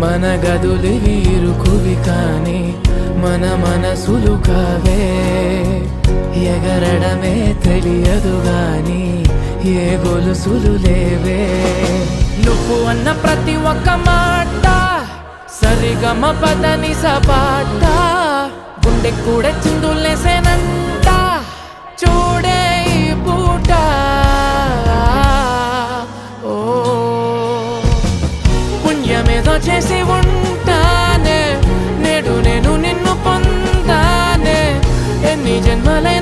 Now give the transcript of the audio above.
మన గదులు వీరుకువి కానీ మన మనసులు కావే. ఎగరడమే తెలియదు గాని ఏ గొలుసులు లేవే. నువ్వు అన్న ప్రతి ఒక్క మాట సరిగమ పదని సపాట గుండె కూడా చిందులేసేనంట. చూడే ఈ పూట ఓ పుణ్యమేదో చేసి ఉంటానే నేడు నేను నిన్ను పొందానే. ఎన్ని జన్మలై